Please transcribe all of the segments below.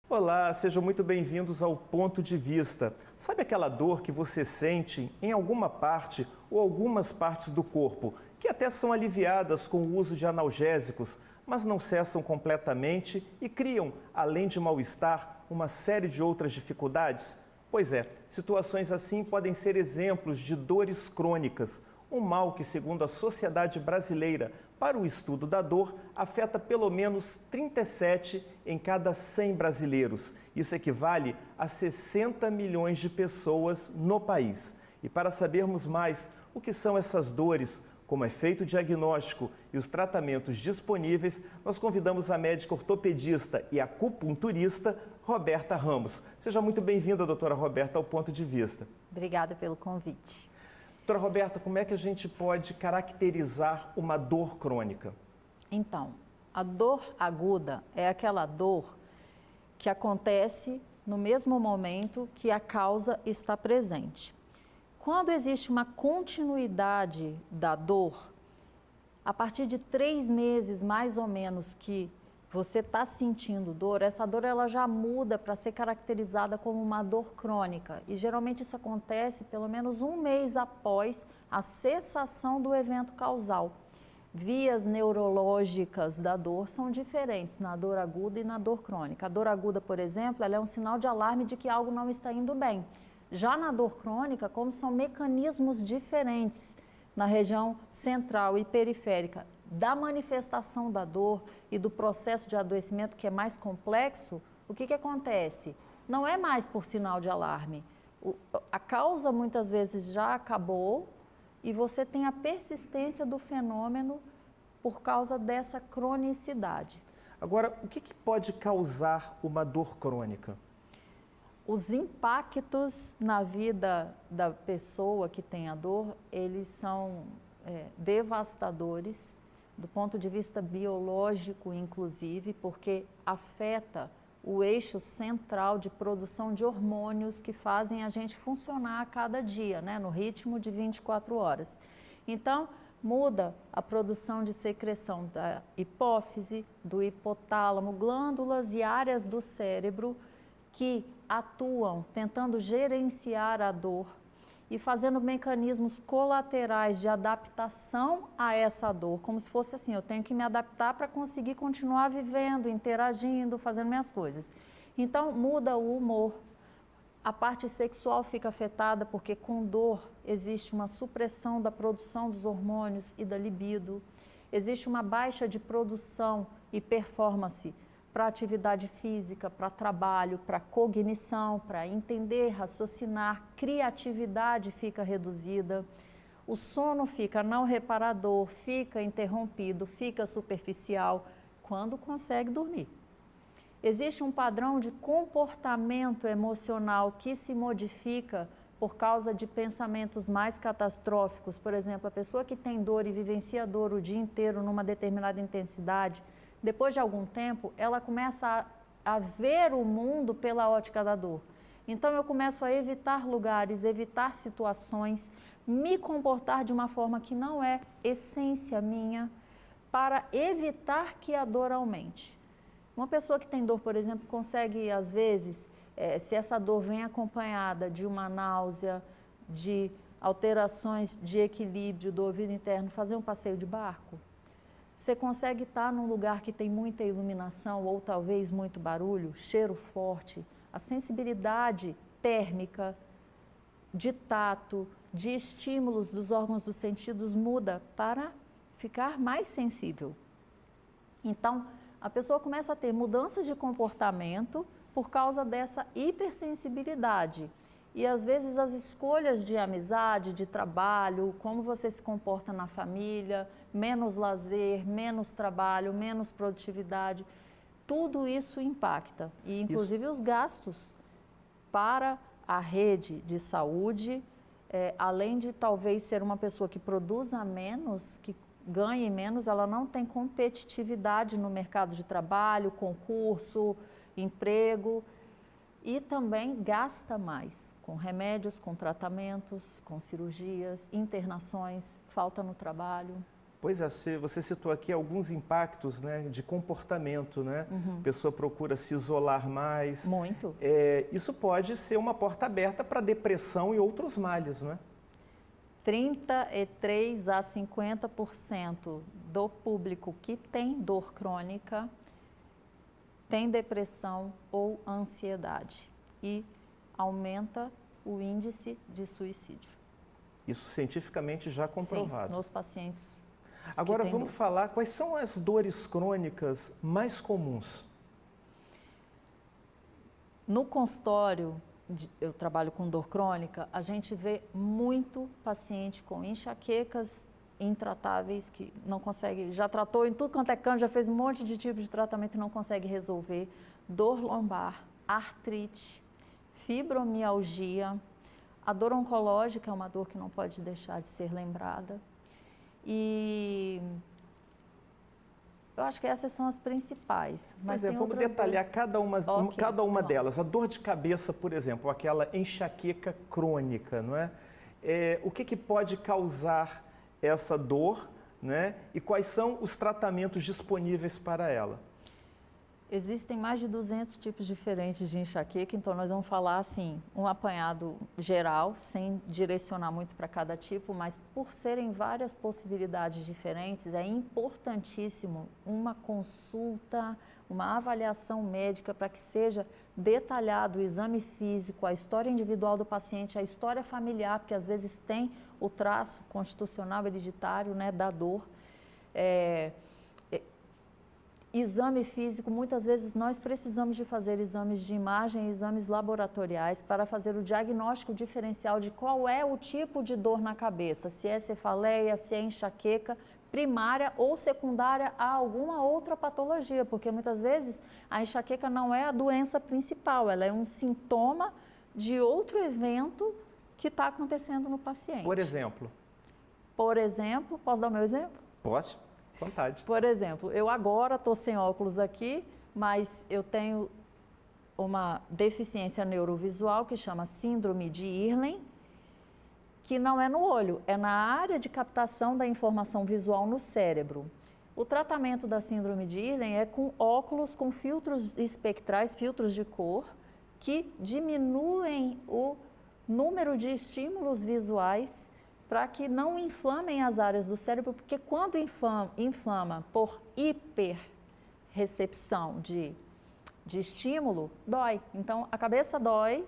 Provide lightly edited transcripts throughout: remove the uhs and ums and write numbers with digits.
Olá, sejam muito bem-vindos ao Ponto de Vista. Sabe aquela dor que você sente em alguma parte ou algumas partes do corpo, que até são aliviadas com o uso de analgésicos, mas não cessam completamente e criam, além de mal-estar, uma série de outras dificuldades? Pois é, situações assim podem ser exemplos de dores crônicas. Um mal que, segundo a Sociedade Brasileira para o Estudo da Dor, afeta pelo menos 37 em cada 100 brasileiros. Isso equivale a 60 milhões de pessoas no país. E para sabermos mais o que são essas dores, como é feito o diagnóstico e os tratamentos disponíveis, nós convidamos a médica ortopedista e acupunturista Roberta Ramos. Seja muito bem-vinda, doutora Roberta, ao Ponto de Vista. Obrigada pelo convite. Doutora Roberta, como é que a gente pode caracterizar uma dor crônica? Então, a dor aguda é aquela dor que acontece no mesmo momento que a causa está presente. Quando existe uma continuidade da dor, a partir de 3 meses mais ou menos que você está sentindo dor, essa dor ela já muda para ser caracterizada como uma dor crônica. E geralmente isso acontece pelo menos 1 mês após a cessação do evento causal. Vias neurológicas da dor são diferentes na dor aguda e na dor crônica. A dor aguda, por exemplo, ela é um sinal de alarme de que algo não está indo bem. Já na dor crônica, como são mecanismos diferentes na região central e periférica da manifestação da dor e do processo de adoecimento que é mais complexo, o que acontece? Não é mais por sinal de alarme. A causa muitas vezes já acabou e você tem a persistência do fenômeno por causa dessa cronicidade. Agora, o que pode causar uma dor crônica? Os impactos na vida da pessoa que tem a dor, eles são devastadores do ponto de vista biológico, inclusive, porque afeta o eixo central de produção de hormônios que fazem a gente funcionar a cada dia, né, no ritmo de 24 horas. Então, muda a produção de secreção da hipófise, do hipotálamo, glândulas e áreas do cérebro que atuam tentando gerenciar a dor e fazendo mecanismos colaterais de adaptação a essa dor, como se fosse assim, eu tenho que me adaptar para conseguir continuar vivendo, interagindo, fazendo minhas coisas. Então muda o humor, a parte sexual fica afetada porque com dor existe uma supressão da produção dos hormônios e da libido, existe uma baixa de produção e performance para atividade física, para trabalho, para cognição, para entender, raciocinar, criatividade fica reduzida, o sono fica não reparador, fica interrompido, fica superficial, quando consegue dormir. Existe um padrão de comportamento emocional que se modifica por causa de pensamentos mais catastróficos. Por exemplo, a pessoa que tem dor e vivencia dor o dia inteiro numa determinada intensidade, depois de algum tempo, ela começa a ver o mundo pela ótica da dor. Então eu começo a evitar lugares, evitar situações, me comportar de uma forma que não é essência minha, para evitar que a dor aumente. Uma pessoa que tem dor, por exemplo, consegue, às vezes, se essa dor vem acompanhada de uma náusea, de alterações de equilíbrio do ouvido interno, fazer um passeio de barco. Você consegue estar num lugar que tem muita iluminação ou talvez muito barulho, cheiro forte, a sensibilidade térmica, de tato, de estímulos dos órgãos dos sentidos muda para ficar mais sensível. Então, a pessoa começa a ter mudanças de comportamento por causa dessa hipersensibilidade. E às vezes as escolhas de amizade, de trabalho, como você se comporta na família, menos lazer, menos trabalho, menos produtividade, tudo isso impacta. E inclusive os gastos para a rede de saúde, além de talvez ser uma pessoa que produza menos, que ganhe menos, ela não tem competitividade no mercado de trabalho, concurso, emprego, e também gasta mais. com remédios, com tratamentos, com cirurgias, internações, falta no trabalho. Pois é, você citou aqui alguns impactos, né, de comportamento, né? A pessoa procura se isolar mais. Muito. Isso pode ser uma porta aberta para depressão e outros males, né? 33 a 50% do público que tem dor crônica tem depressão ou ansiedade e aumenta o índice de suicídio. Isso cientificamente já comprovado. Sim, nos pacientes. Agora vamos falar quais são as dores crônicas mais comuns. No consultório, eu trabalho com dor crônica, a gente vê muito paciente com enxaquecas intratáveis que não consegue, já tratou em tudo quanto é canto, já fez um monte de tipo de tratamento e não consegue resolver. Dor lombar, artrite, fibromialgia, a dor oncológica é uma dor que não pode deixar de ser lembrada. E eu acho que essas são as principais. Mas vamos detalhar cada uma delas. A dor de cabeça, por exemplo, aquela enxaqueca crônica, não é? O que pode causar essa dor, né? E quais são os tratamentos disponíveis para ela? Existem mais de 200 tipos diferentes de enxaqueca, então nós vamos falar assim, um apanhado geral, sem direcionar muito para cada tipo, mas por serem várias possibilidades diferentes, é importantíssimo uma consulta, uma avaliação médica para que seja detalhado o exame físico, a história individual do paciente, a história familiar, porque às vezes tem o traço constitucional hereditário, né, da dor. Exame físico, muitas vezes nós precisamos de fazer exames de imagem, exames laboratoriais para fazer o diagnóstico diferencial de qual é o tipo de dor na cabeça, se é cefaleia, se é enxaqueca primária ou secundária a alguma outra patologia, porque muitas vezes a enxaqueca não é a doença principal, ela é um sintoma de outro evento que está acontecendo no paciente. Por exemplo? Por exemplo, posso dar o meu exemplo? Pode. Vontade. Por exemplo, eu agora estou sem óculos aqui, mas eu tenho uma deficiência neurovisual que chama síndrome de Irlen, que não é no olho, é na área de captação da informação visual no cérebro. O tratamento da síndrome de Irlen é com óculos com filtros espectrais, filtros de cor, que diminuem o número de estímulos visuais para que não inflamem as áreas do cérebro, porque quando inflama por hiperrecepção de estímulo, dói. Então, a cabeça dói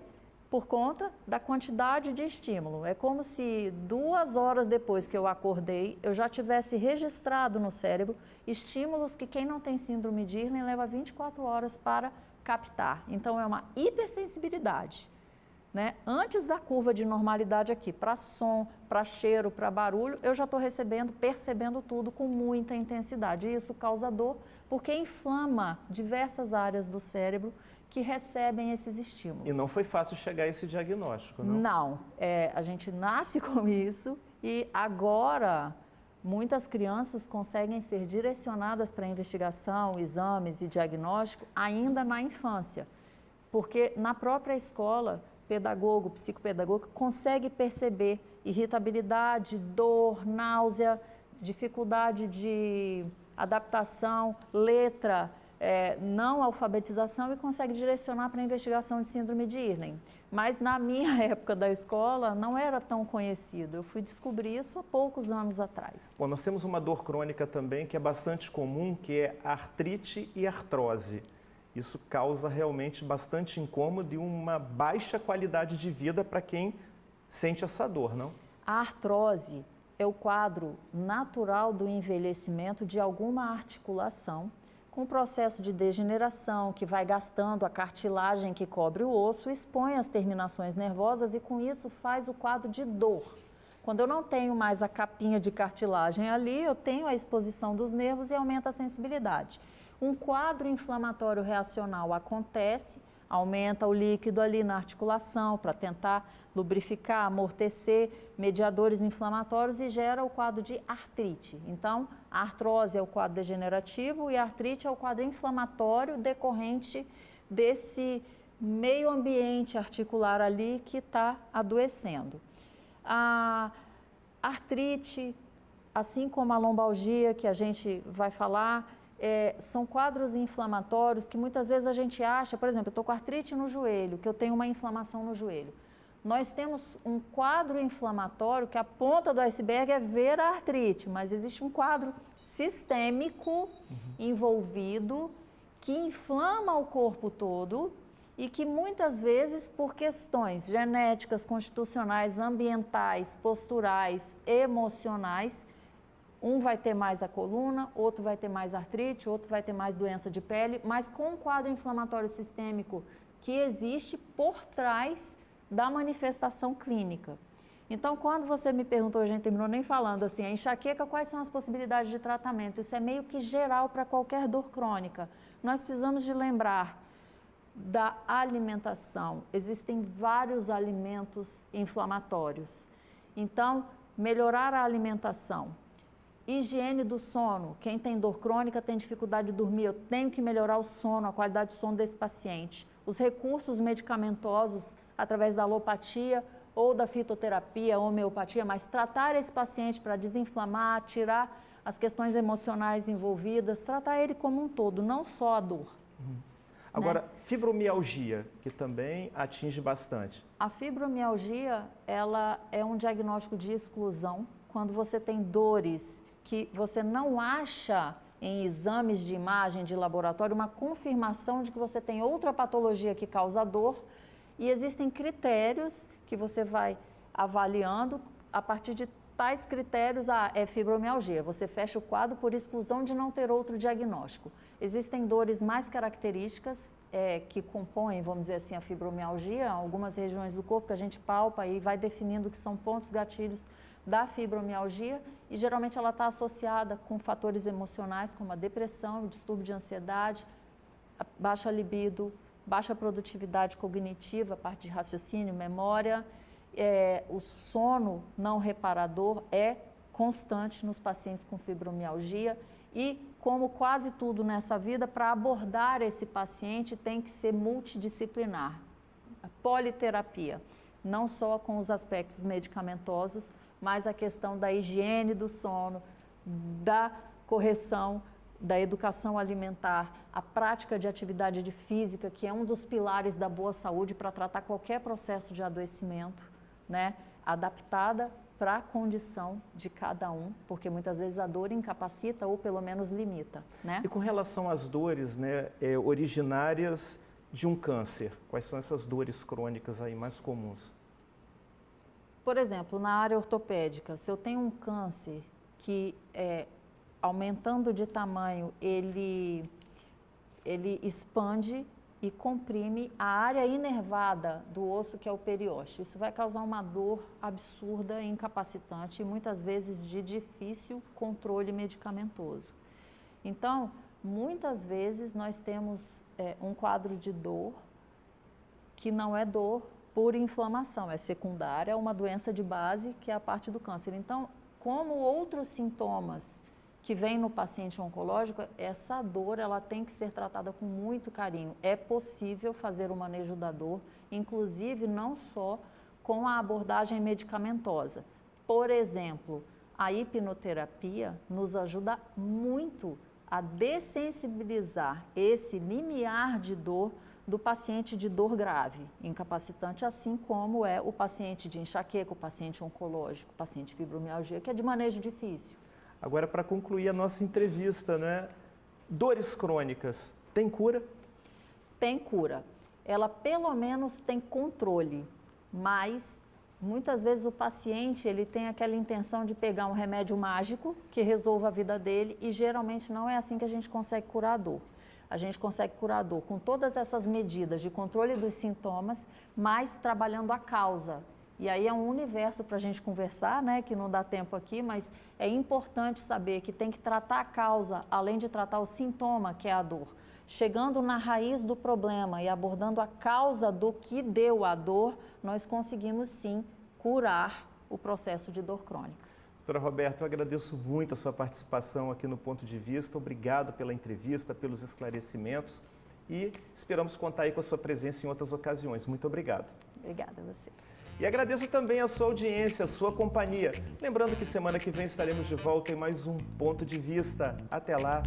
por conta da quantidade de estímulo. É como se 2 horas depois que eu acordei, eu já tivesse registrado no cérebro estímulos que quem não tem síndrome de Irlen leva 24 horas para captar. Então, é uma hipersensibilidade. Né? Antes da curva de normalidade aqui, para som, para cheiro, para barulho, eu já estou percebendo tudo com muita intensidade. E isso causa dor, porque inflama diversas áreas do cérebro que recebem esses estímulos. E não foi fácil chegar a esse diagnóstico, não? Não, a gente nasce com isso e agora muitas crianças conseguem ser direcionadas para investigação, exames e diagnóstico ainda na infância, porque na própria escola, pedagogo, psicopedagogo, consegue perceber irritabilidade, dor, náusea, dificuldade de adaptação, letra, não alfabetização e consegue direcionar para a investigação de síndrome de Irlen. Mas na minha época da escola não era tão conhecido, eu fui descobrir isso há poucos anos atrás. Bom, nós temos uma dor crônica também que é bastante comum, que é a artrite e artrose. Isso causa realmente bastante incômodo e uma baixa qualidade de vida para quem sente essa dor, não? A artrose é o quadro natural do envelhecimento de alguma articulação, com o processo de degeneração que vai gastando a cartilagem que cobre o osso, expõe as terminações nervosas e com isso faz o quadro de dor. Quando eu não tenho mais a capinha de cartilagem ali, eu tenho a exposição dos nervos e aumenta a sensibilidade. Um quadro inflamatório reacional acontece, aumenta o líquido ali na articulação para tentar lubrificar, amortecer mediadores inflamatórios e gera o quadro de artrite. Então, a artrose é o quadro degenerativo e a artrite é o quadro inflamatório decorrente desse meio ambiente articular ali que está adoecendo. A artrite, assim como a lombalgia, que a gente vai falar, são quadros inflamatórios que muitas vezes a gente acha, por exemplo, eu estou com artrite no joelho, que eu tenho uma inflamação no joelho. Nós temos um quadro inflamatório que a ponta do iceberg é ver a artrite, mas existe um quadro sistêmico envolvido que inflama o corpo todo e que muitas vezes por questões genéticas, constitucionais, ambientais, posturais, emocionais, um vai ter mais a coluna, outro vai ter mais artrite, outro vai ter mais doença de pele, mas com um quadro inflamatório sistêmico que existe por trás da manifestação clínica. Então, quando você me perguntou, a gente terminou nem falando assim, a enxaqueca, quais são as possibilidades de tratamento? Isso é meio que geral para qualquer dor crônica. Nós precisamos de lembrar da alimentação. Existem vários alimentos inflamatórios. Então, melhorar a alimentação. Higiene do sono. Quem tem dor crônica tem dificuldade de dormir. Eu tenho que melhorar o sono, a qualidade de sono desse paciente. Os recursos medicamentosos, através da alopatia ou da fitoterapia, homeopatia, mas tratar esse paciente para desinflamar, tirar as questões emocionais envolvidas, tratar ele como um todo, não só a dor. Agora, né? Fibromialgia, que também atinge bastante. A fibromialgia, ela é um diagnóstico de exclusão, quando você tem dores que você não acha em exames de imagem de laboratório uma confirmação de que você tem outra patologia que causa dor, e existem critérios que você vai avaliando a partir de tais critérios. É fibromialgia, você fecha o quadro por exclusão de não ter outro diagnóstico. Existem dores mais características que compõem, vamos dizer assim, a fibromialgia, algumas regiões do corpo que a gente palpa e vai definindo que são pontos gatilhos da fibromialgia, e geralmente ela está associada com fatores emocionais como a depressão, o distúrbio de ansiedade, a baixa libido, baixa produtividade cognitiva, parte de raciocínio, memória. O sono não reparador é constante nos pacientes com fibromialgia, e como quase tudo nessa vida, para abordar esse paciente tem que ser multidisciplinar, a politerapia, não só com os aspectos medicamentosos, mas a questão da higiene do sono, da correção, da educação alimentar, a prática de atividade física, que é um dos pilares da boa saúde para tratar qualquer processo de adoecimento, né? Adaptada para a condição de cada um, porque muitas vezes a dor incapacita ou pelo menos limita, né? E com relação às dores, né, originárias de um câncer, quais são essas dores crônicas aí mais comuns? Por exemplo, na área ortopédica, se eu tenho um câncer que, aumentando de tamanho, ele expande e comprime a área inervada do osso, que é o periósteo. Isso vai causar uma dor absurda e incapacitante e muitas vezes de difícil controle medicamentoso. Então, muitas vezes nós temos um quadro de dor que não é dor por inflamação, é secundária a uma doença de base, que é a parte do câncer. Então, como outros sintomas que vêm no paciente oncológico, essa dor ela tem que ser tratada com muito carinho. É possível fazer o manejo da dor, inclusive não só com a abordagem medicamentosa. Por exemplo, a hipnoterapia nos ajuda muito a dessensibilizar esse limiar de dor do paciente de dor grave, incapacitante, assim como é o paciente de enxaqueca, o paciente oncológico, o paciente de fibromialgia, que é de manejo difícil. Agora, para concluir a nossa entrevista, né? Dores crônicas, tem cura? Tem cura. Ela pelo menos tem controle, mas muitas vezes o paciente ele tem aquela intenção de pegar um remédio mágico que resolva a vida dele, e geralmente não é assim que a gente consegue curar a dor. A gente consegue curar a dor com todas essas medidas de controle dos sintomas, mas trabalhando a causa. E aí é um universo para a gente conversar, né, que não dá tempo aqui, mas é importante saber que tem que tratar a causa, além de tratar o sintoma, que é a dor. Chegando na raiz do problema e abordando a causa do que deu a dor, nós conseguimos sim curar o processo de dor crônica. Doutora Roberta, eu agradeço muito a sua participação aqui no Ponto de Vista. Obrigado pela entrevista, pelos esclarecimentos. e esperamos contar aí com a sua presença em outras ocasiões. Muito obrigado. Obrigada a você. E agradeço também a sua audiência, a sua companhia. Lembrando que semana que vem estaremos de volta em mais um Ponto de Vista. Até lá!